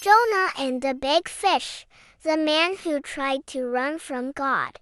Jonah and the Big Fish, the man who tried to run from God.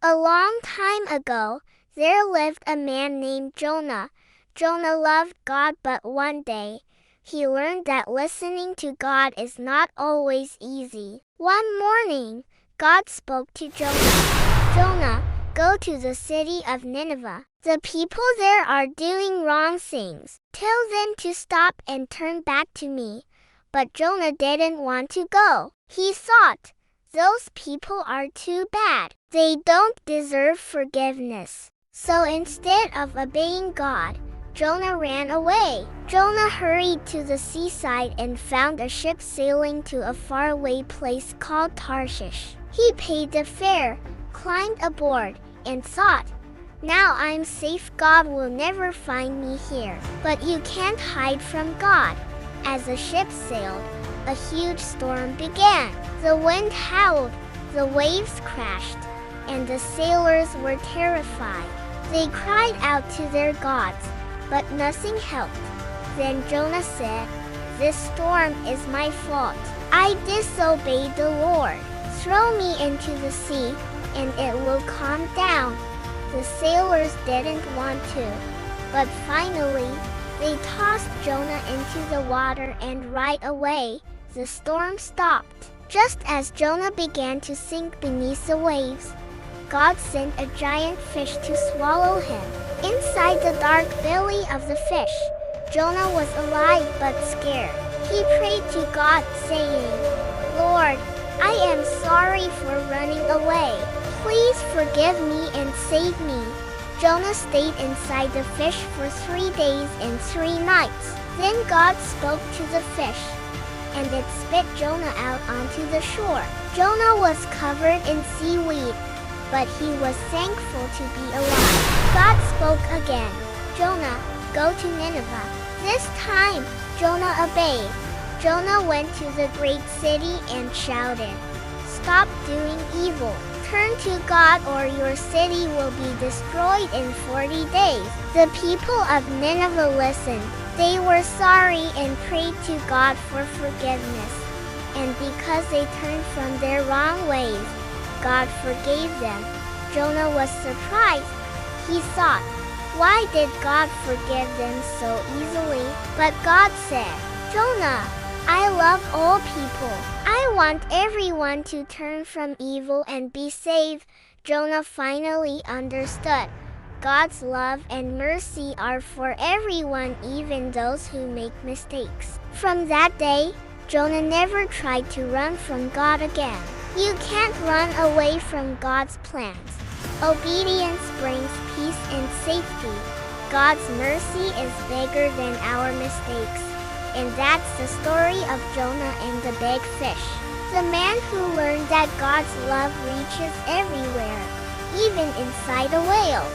A long time ago, there lived a man named Jonah. Jonah loved God, but one day, he learned that listening to God is not always easy. One morning, God spoke to Jonah. Jonah, go to the city of Nineveh. The people there are doing wrong things. Tell them to stop and turn back to me. But Jonah didn't want to go. He thought, those people are too bad. They don't deserve forgiveness. So instead of obeying God, Jonah ran away. Jonah hurried to the seaside and found a ship sailing to a faraway place called Tarshish. He paid the fare, climbed aboard, and thought, now I'm safe. God will never find me here. But you can't hide from God. As the ship sailed, a huge storm began. The wind howled, the waves crashed, and the sailors were terrified. They cried out to their gods, but nothing helped. Then Jonah said, this storm is my fault. I disobeyed the Lord. Throw me into the sea, and it will calm down. The sailors didn't want to, but finally, they tossed Jonah into the water, and right away, the storm stopped. Just as Jonah began to sink beneath the waves, God sent a giant fish to swallow him. Inside the dark belly of the fish, Jonah was alive but scared. He prayed to God, saying, Lord, I am sorry for running away. Please forgive me and save me. Jonah stayed inside the fish for 3 days and 3 nights. Then God spoke to the fish, and it spit Jonah out onto the shore. Jonah was covered in seaweed, but he was thankful to be alive. God spoke again. Jonah, go to Nineveh. This time, Jonah obeyed. Jonah went to the great city and shouted, stop doing evil. Turn to God or your city will be destroyed in 40 days. The people of Nineveh listened. They were sorry and prayed to God for forgiveness. And because they turned from their wrong ways, God forgave them. Jonah was surprised. He thought, why did God forgive them so easily? But God said, Jonah, I love all people. I want everyone to turn from evil and be saved. Jonah finally understood. God's love and mercy are for everyone, even those who make mistakes. From that day, Jonah never tried to run from God again. You can't run away from God's plans. Obedience brings peace and safety. God's mercy is bigger than our mistakes. And that's the story of Jonah and the big fish. The man who learned that God's love reaches everywhere, even inside a whale.